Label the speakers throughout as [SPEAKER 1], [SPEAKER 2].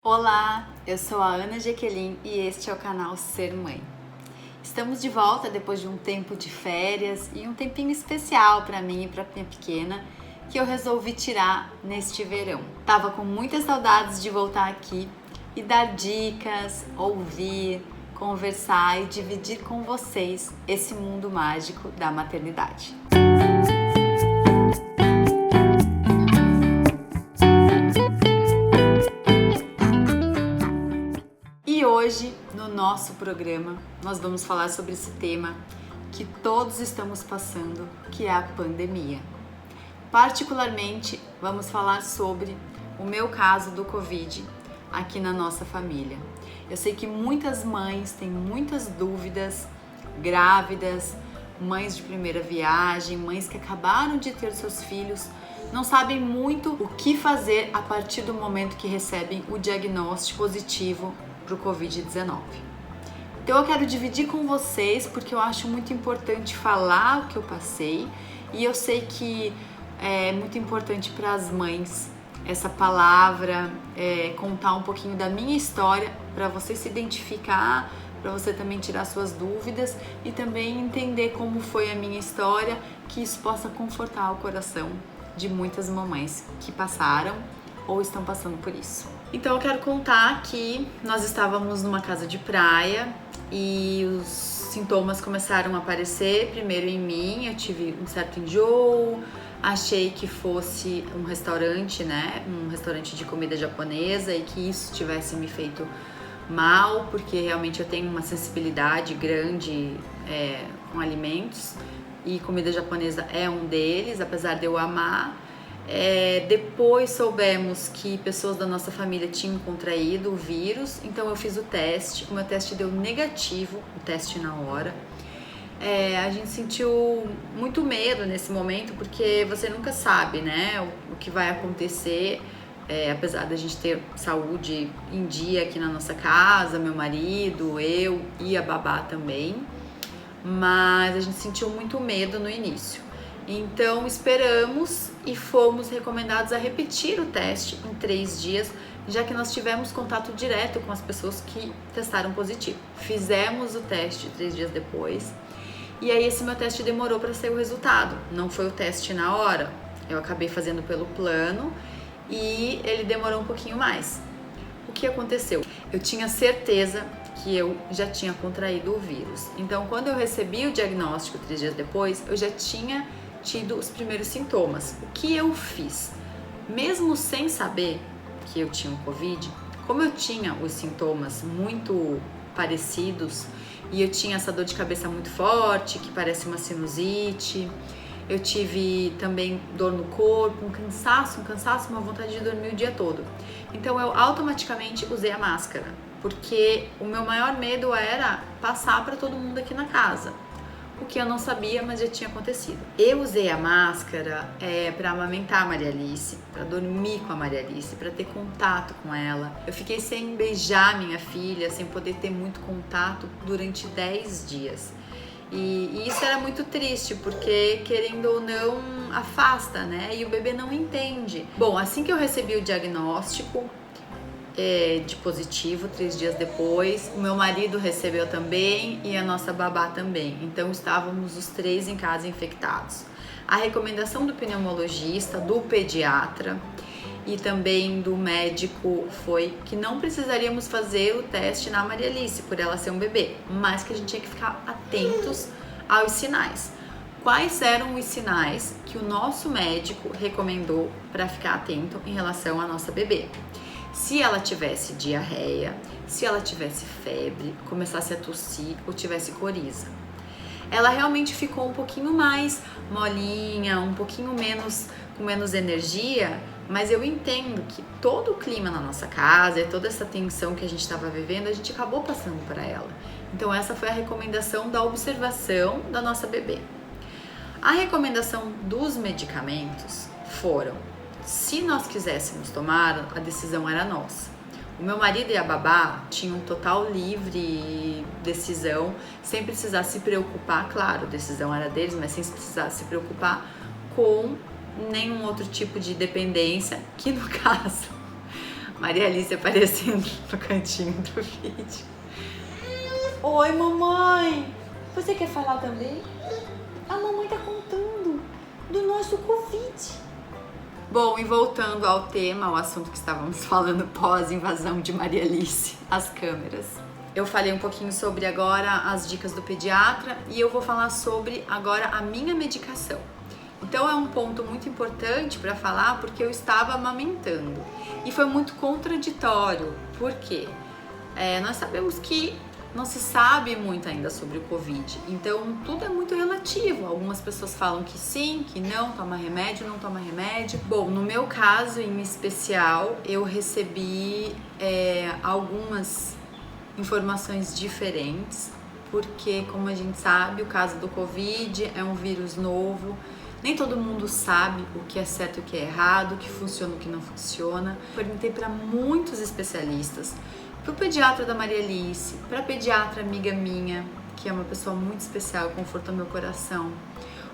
[SPEAKER 1] Olá, eu sou a Ana Jequelin e este é o canal Ser Mãe. Estamos de volta depois de um tempo de férias e um tempinho especial para mim e para minha pequena que eu resolvi tirar neste verão. Tava com muitas saudades de voltar aqui e dar dicas, ouvir, conversar e dividir com vocês esse mundo mágico da maternidade. E hoje, no nosso programa, nós vamos falar sobre esse tema que todos estamos passando, que é a pandemia. Particularmente, vamos falar sobre o meu caso do Covid aqui na nossa família. Eu sei que muitas mães têm muitas dúvidas, grávidas, mães de primeira viagem, mães que acabaram de ter seus filhos, não sabem muito o que fazer a partir do momento que recebem o diagnóstico positivo para o Covid-19. Então eu quero dividir com vocês porque eu acho muito importante falar o que eu passei e eu sei que é muito importante para as mães essa palavra, contar um pouquinho da minha história para você se identificar, para você também tirar suas dúvidas e também entender como foi a minha história, que isso possa confortar o coração de muitas mamães que passaram ou estão passando por isso. Então eu quero contar que nós estávamos numa casa de praia e os sintomas começaram a aparecer primeiro em mim. Eu tive um certo enjoo, achei que fosse um restaurante, um restaurante de comida japonesa e que isso tivesse me feito mal, porque realmente eu tenho uma sensibilidade grande com alimentos e comida japonesa é um deles, apesar de eu amar. Depois soubemos que pessoas da nossa família tinham contraído o vírus, então eu fiz o teste, o meu teste deu negativo, o teste na hora. A gente sentiu muito medo nesse momento, porque você nunca sabe, o que vai acontecer, apesar da gente ter saúde em dia aqui na nossa casa, meu marido, eu e a babá também, mas a gente sentiu muito medo no início. Então esperamos e fomos recomendados a repetir o teste em 3 dias, já que nós tivemos contato direto com as pessoas que testaram positivo. Fizemos o teste 3 dias depois e aí esse meu teste demorou para sair o resultado. Não foi o teste na hora, eu acabei fazendo pelo plano e ele demorou um pouquinho mais. O que aconteceu? Eu tinha certeza que eu já tinha contraído o vírus. Então quando eu recebi o diagnóstico 3 dias depois, eu já tinha tido os primeiros sintomas. O que eu fiz? Mesmo sem saber que eu tinha o Covid, como eu tinha os sintomas muito parecidos e eu tinha essa dor de cabeça muito forte, que parece uma sinusite, eu tive também dor no corpo, um cansaço, uma vontade de dormir o dia todo. Então eu automaticamente usei a máscara, porque o meu maior medo era passar para todo mundo aqui na casa. O que eu não sabia, mas já tinha acontecido. Eu usei a máscara para amamentar a Maria Alice, para dormir com a Maria Alice, para ter contato com ela. Eu fiquei sem beijar minha filha, sem poder ter muito contato durante 10 dias. E isso era muito triste, porque querendo ou não, afasta, E o bebê não entende. Bom, assim que eu recebi o diagnóstico de positivo, 3 dias depois, o meu marido recebeu também e a nossa babá também. Então estávamos os 3 em casa infectados. A recomendação do pneumologista, do pediatra e também do médico foi que não precisaríamos fazer o teste na Maria Alice, por ela ser um bebê, mas que a gente tinha que ficar atentos aos sinais. Quais eram os sinais que o nosso médico recomendou para ficar atento em relação à nossa bebê? Se ela tivesse diarreia, se ela tivesse febre, começasse a tossir ou tivesse coriza. Ela realmente ficou um pouquinho mais molinha, um pouquinho menos, com menos energia, mas eu entendo que todo o clima na nossa casa e toda essa tensão que a gente estava vivendo, a gente acabou passando para ela. Então essa foi a recomendação da observação da nossa bebê. A recomendação dos medicamentos foram: se nós quiséssemos tomar, a decisão era nossa. O meu marido e a babá tinham total livre decisão, sem precisar se preocupar, claro, a decisão era deles, mas sem precisar se preocupar com nenhum outro tipo de dependência, que no caso Maria Alice aparecendo no cantinho do vídeo. Oi, mamãe! Você quer falar também? A mamãe tá contando do nosso Covid. Bom, e voltando ao tema, ao assunto que estávamos falando pós-invasão de Maria Alice, as câmeras. Eu falei um pouquinho sobre agora as dicas do pediatra e eu vou falar sobre agora a minha medicação. Então é um ponto muito importante para falar porque eu estava amamentando e foi muito contraditório, porque nós sabemos que não se sabe muito ainda sobre o Covid, então tudo é muito relativo. Algumas pessoas falam que sim, que não, toma remédio, não toma remédio. Bom, no meu caso em especial, eu recebi algumas informações diferentes, porque como a gente sabe, o caso do Covid é um vírus novo, nem todo mundo sabe o que é certo e o que é errado, o que funciona e o que não funciona. Perguntei para muitos especialistas, para o pediatra da Maria Alice, para a pediatra amiga minha, que é uma pessoa muito especial, confortou meu coração,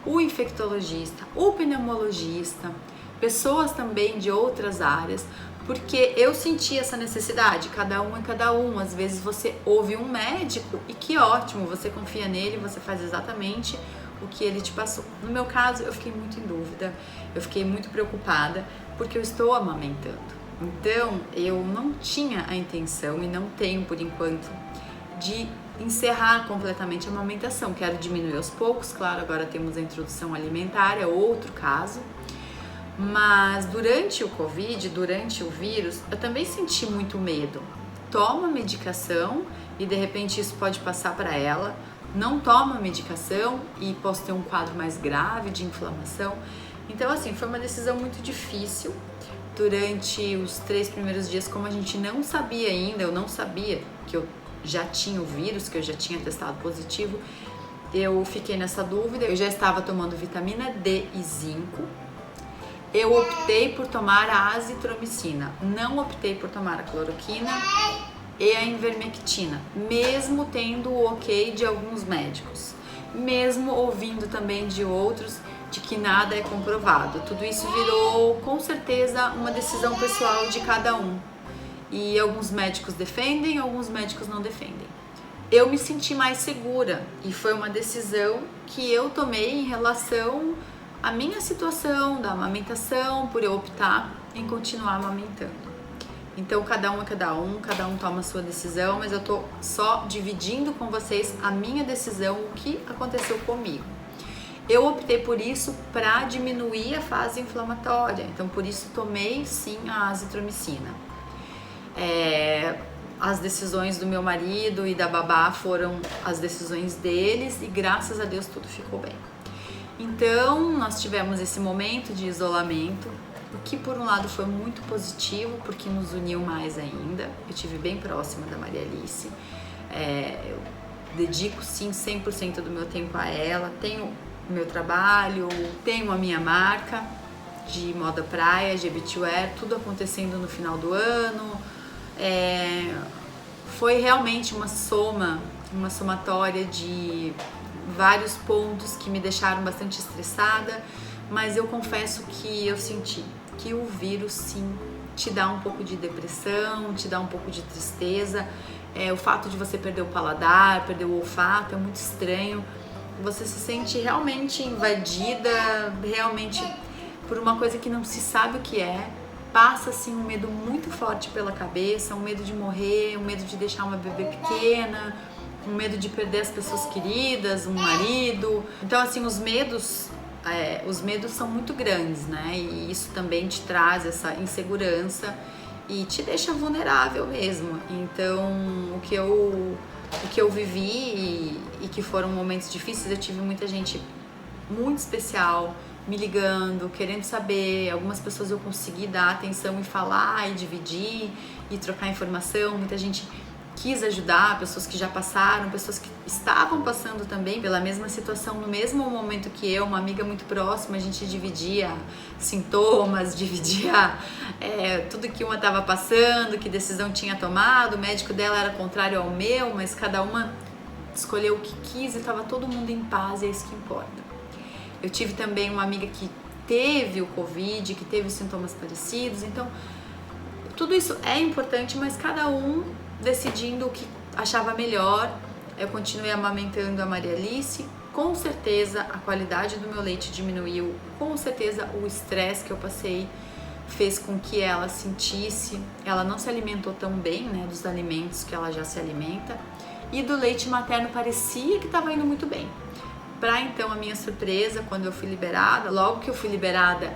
[SPEAKER 1] o infectologista, o pneumologista, pessoas também de outras áreas, porque eu senti essa necessidade, cada um é cada um. Às vezes você ouve um médico e que ótimo, você confia nele, você faz exatamente o que ele te passou. No meu caso, eu fiquei muito em dúvida, eu fiquei muito preocupada, porque eu estou amamentando. Então, eu não tinha a intenção e não tenho por enquanto de encerrar completamente a amamentação. Quero diminuir aos poucos, claro, agora temos a introdução alimentar, é outro caso. Mas durante o Covid, durante o vírus, eu também senti muito medo. Toma medicação e de repente isso pode passar para ela. Não toma medicação e posso ter um quadro mais grave de inflamação. Então, assim, foi uma decisão muito difícil. Durante os 3 primeiros dias, como a gente não sabia ainda, eu não sabia que eu já tinha o vírus, que eu já tinha testado positivo, eu fiquei nessa dúvida. Eu já estava tomando vitamina D e zinco. Eu optei por tomar a azitromicina, não optei por tomar a cloroquina e a ivermectina, mesmo tendo o ok de alguns médicos, mesmo ouvindo também de outros de que nada é comprovado. Tudo isso virou, com certeza, uma decisão pessoal de cada um. E alguns médicos defendem, alguns médicos não defendem. Eu me senti mais segura e foi uma decisão que eu tomei em relação à minha situação da amamentação, por eu optar em continuar amamentando. Então, cada um é cada um toma a sua decisão, mas eu tô só dividindo com vocês a minha decisão, o que aconteceu comigo. Eu optei por isso para diminuir a fase inflamatória, então por isso tomei sim a azitromicina. As decisões do meu marido e da babá foram as decisões deles e graças a Deus tudo ficou bem. Então nós tivemos esse momento de isolamento, o que por um lado foi muito positivo porque nos uniu mais ainda. Eu estive bem próxima da Maria Alice, eu dedico sim 100% do meu tempo a ela, tenho o meu trabalho, tenho a minha marca de moda praia, de beachwear, tudo acontecendo no final do ano. Foi realmente uma somatória de vários pontos que me deixaram bastante estressada, mas eu confesso que eu senti que o vírus sim te dá um pouco de depressão, te dá um pouco de tristeza. O fato de você perder o paladar, perder o olfato é muito estranho. Você se sente realmente invadida, realmente por uma coisa que não se sabe o que é. Passa assim um medo muito forte pela cabeça, um medo de morrer, um medo de deixar uma bebê pequena, um medo de perder as pessoas queridas, um marido. Então assim, os medos são muito grandes, né? E isso também te traz essa insegurança e te deixa vulnerável mesmo. Então o que eu vivi e que foram momentos difíceis, eu tive muita gente muito especial me ligando, querendo saber. Algumas pessoas eu consegui dar atenção e falar e dividir e trocar informação. Muita gente quis ajudar, pessoas que já passaram, pessoas que estavam passando também pela mesma situação no mesmo momento que eu, uma amiga muito próxima. A gente dividia sintomas, dividia tudo que uma estava passando, que decisão tinha tomado. O médico dela era contrário ao meu, mas cada uma escolheu o que quis e estava todo mundo em paz, e é isso que importa. Eu tive também uma amiga que teve o Covid, que teve sintomas parecidos, então Tudo isso é importante, mas cada um decidindo o que achava melhor. Eu continuei amamentando a Maria Alice. Com certeza a qualidade do meu leite diminuiu, com certeza o estresse que eu passei fez com que ela sentisse, ela não se alimentou tão bem, né, dos alimentos que ela já se alimenta, e do leite materno parecia que estava indo muito bem. Para então a minha surpresa, quando eu fui liberada, logo que eu fui liberada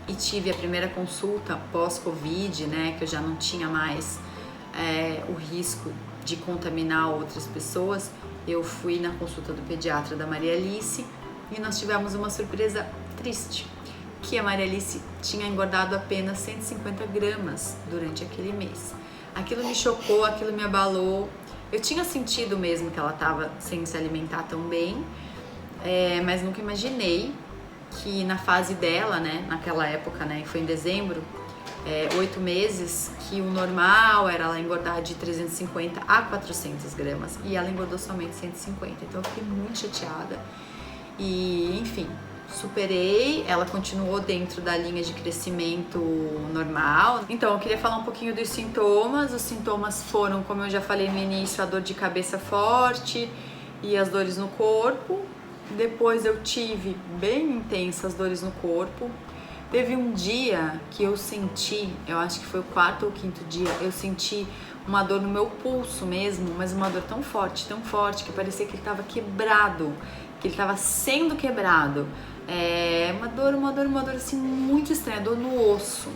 [SPEAKER 1] e tive a primeira consulta pós-Covid, né, que eu já não tinha mais o risco de contaminar outras pessoas, eu fui na consulta do pediatra da Maria Alice e nós tivemos uma surpresa triste, que a Maria Alice tinha engordado apenas 150 gramas durante aquele mês. Aquilo me chocou, aquilo me abalou. Eu tinha sentido mesmo que ela estava sem se alimentar tão bem, mas nunca imaginei que na fase dela, né, naquela época, né, foi em dezembro, 8 meses, que o normal era ela engordar de 350 a 400 gramas e ela engordou somente 150, então eu fiquei muito chateada e enfim, superei, ela continuou dentro da linha de crescimento normal. Então eu queria falar um pouquinho dos sintomas. Os sintomas foram, como eu já falei no início, a dor de cabeça forte e as dores no corpo. Depois eu tive bem intensas dores no corpo. Teve um dia que eu senti, eu acho que foi o 4º ou 5º dia, eu senti uma dor no meu pulso mesmo, mas uma dor tão forte que parecia que ele estava quebrado, que ele estava sendo quebrado. Uma dor assim muito estranha, dor no osso.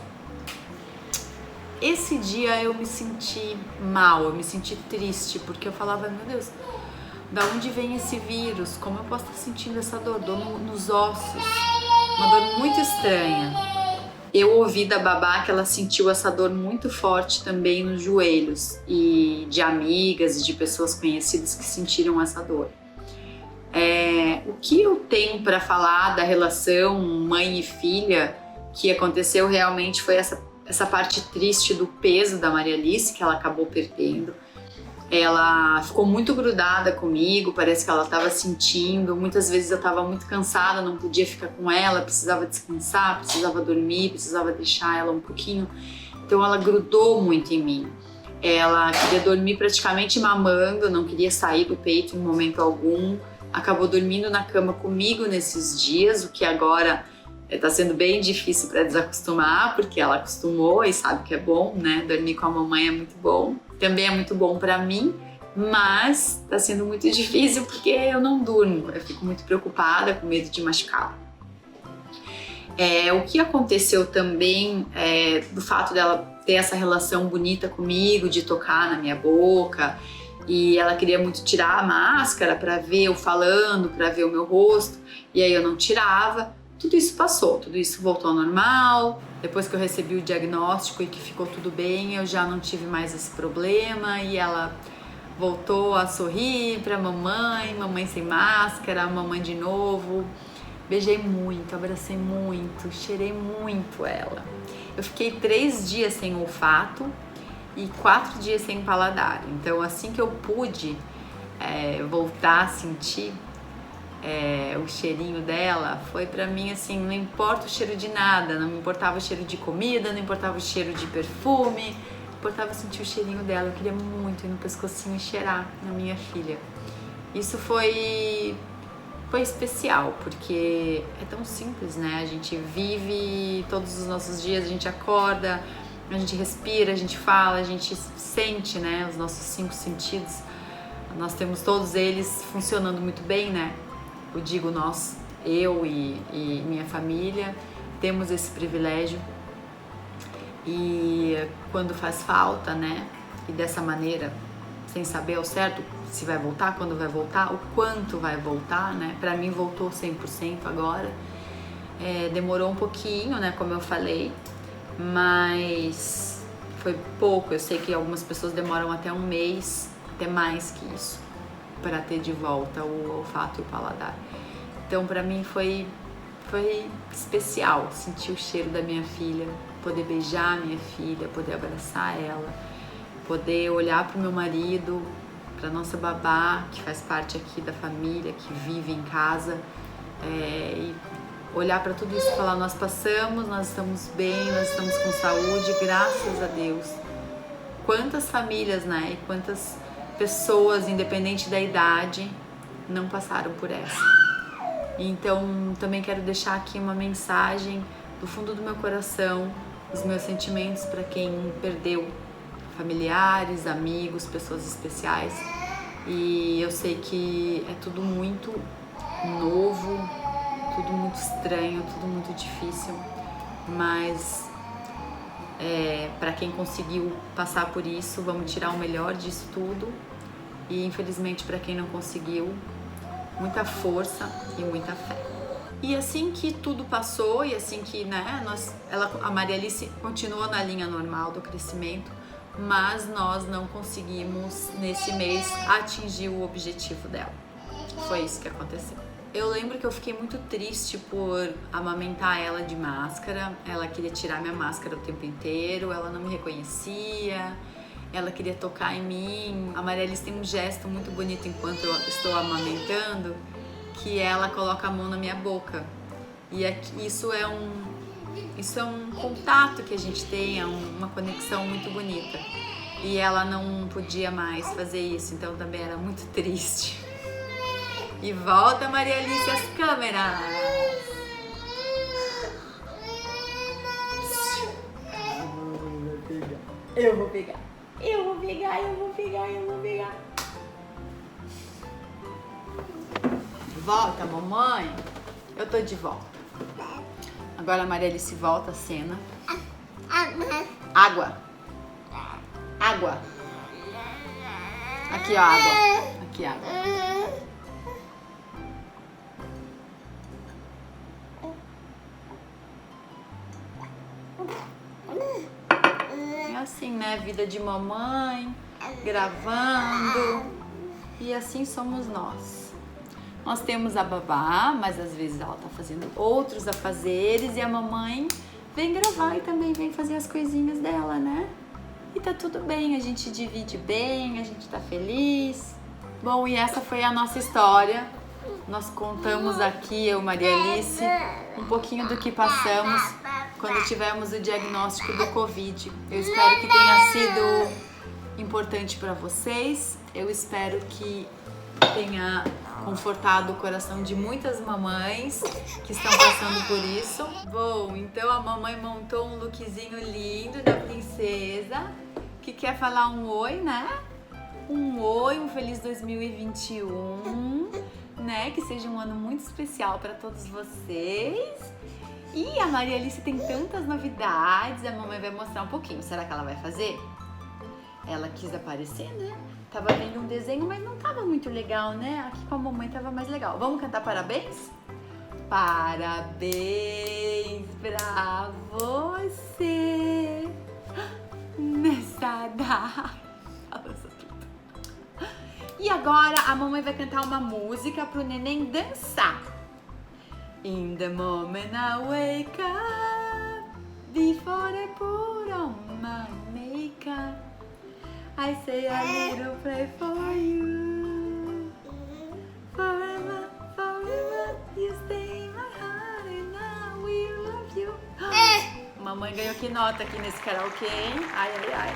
[SPEAKER 1] Esse dia eu me senti mal, eu me senti triste, porque eu falava, meu Deus, da onde vem esse vírus? Como eu posso estar sentindo essa dor nos ossos? Uma dor muito estranha. Eu ouvi da babá que ela sentiu essa dor muito forte também nos joelhos, e de amigas e de pessoas conhecidas que sentiram essa dor. O que eu tenho para falar da relação mãe e filha que aconteceu realmente foi essa parte triste do peso da Maria Alice, que ela acabou perdendo. Ela ficou muito grudada comigo, parece que ela estava sentindo. Muitas vezes eu estava muito cansada, não podia ficar com ela, precisava descansar, precisava dormir, precisava deixar ela um pouquinho. Então ela grudou muito em mim. Ela queria dormir praticamente mamando, não queria sair do peito em momento algum. Acabou dormindo na cama comigo nesses dias, o que agora está sendo bem difícil para desacostumar, porque ela acostumou e sabe que é bom, né? Dormir com a mamãe é muito bom. Também é muito bom para mim, mas está sendo muito difícil porque eu não durmo. Eu fico muito preocupada, com medo de machucá-la. O que aconteceu também do fato dela ter essa relação bonita comigo, de tocar na minha boca, e ela queria muito tirar a máscara para ver eu falando, para ver o meu rosto, e aí eu não tirava. Tudo isso passou, tudo isso voltou ao normal. Depois que eu recebi o diagnóstico e que ficou tudo bem, eu já não tive mais esse problema e ela voltou a sorrir pra mamãe, mamãe sem máscara, mamãe de novo. Beijei muito, abracei muito, cheirei muito ela. Eu fiquei 3 dias sem olfato e 4 dias sem paladar. Então assim que eu pude voltar a sentir o cheirinho dela, foi pra mim assim, não importa o cheiro de nada, não me importava o cheiro de comida, não importava o cheiro de perfume, importava sentir o cheirinho dela. Eu queria muito ir no pescocinho e cheirar na minha filha. Isso foi especial, porque é tão simples, né? A gente vive todos os nossos dias, a gente acorda, a gente respira, a gente fala, a gente sente, né? Os nossos 5 sentidos, nós temos todos eles funcionando muito bem, né? Eu digo nós, eu e minha família, temos esse privilégio. E quando faz falta, né, e dessa maneira, sem saber ao certo se vai voltar, quando vai voltar, o quanto vai voltar, né, pra mim voltou 100% agora. Demorou um pouquinho, né, como eu falei, mas foi pouco. Eu sei que algumas pessoas demoram até 1 mês, até mais que isso, para ter de volta o olfato e o paladar. Então pra mim foi especial sentir o cheiro da minha filha, poder beijar a minha filha, poder abraçar ela, poder olhar pro meu marido, pra nossa babá, que faz parte aqui da família, que vive em casa, e olhar para tudo isso e falar, nós passamos, nós estamos bem, nós estamos com saúde, graças a Deus. Quantas famílias, né, e quantas pessoas, independente da idade, não passaram por essa. Então, também quero deixar aqui uma mensagem do fundo do meu coração, os meus sentimentos para quem perdeu familiares, amigos, pessoas especiais. E eu sei que é tudo muito novo, tudo muito estranho, tudo muito difícil, mas para quem conseguiu passar por isso, vamos tirar o melhor disso tudo. E infelizmente para quem não conseguiu, muita força e muita fé. E assim que tudo passou e assim que, né, a Maria Alice continuou na linha normal do crescimento, mas nós não conseguimos nesse mês atingir o objetivo dela. Foi isso que aconteceu. Eu lembro que eu fiquei muito triste por amamentar ela de máscara. Ela queria tirar minha máscara o tempo inteiro, ela não me reconhecia, ela queria tocar em mim. A Maria Alice tem um gesto muito bonito enquanto eu estou amamentando, que ela coloca a mão na minha boca. E isso é um contato que a gente tem, é uma conexão muito bonita. E ela não podia mais fazer isso, então também era muito triste. E volta, Maria Alice, as câmeras! Eu vou pegar. Volta, mamãe. Eu tô de volta. Agora a Maria Alice volta a cena. Água. Água. Aqui, ó, água. Aqui, água. É assim, né? Vida de mamãe, gravando. E assim somos nós. Nós temos a babá, mas às vezes ela tá fazendo outros afazeres e a mamãe vem gravar e também vem fazer as coisinhas dela, né? E tá tudo bem, a gente divide bem, a gente tá feliz. Bom, e essa foi a nossa história. Nós contamos aqui, eu e Maria Alice, um pouquinho do que passamos quando tivemos o diagnóstico do Covid. Eu espero que tenha sido importante para vocês. Eu espero que tenha confortado o coração de muitas mamães que estão passando por isso. Bom, então a mamãe montou um lookzinho lindo da princesa, que quer falar um oi, né? Um oi, um feliz 2021, né? Que seja um ano muito especial para todos vocês. E a Maria Alice tem tantas novidades, a mamãe vai mostrar um pouquinho. Será que ela vai fazer? Ela quis aparecer, né? Tava vendo um desenho, mas não tava muito legal, né? Aqui com a mamãe tava mais legal. Vamos cantar parabéns? Parabéns pra você nessa data. E agora a mamãe vai cantar uma música pro neném dançar. In the moment I wake up, before I put on my makeup, I say a little prayer for you. Forever, forever, you stay in my heart and I will love you. Mamãe ganhou que nota aqui nesse karaokê, hein? Ai, ai, ai.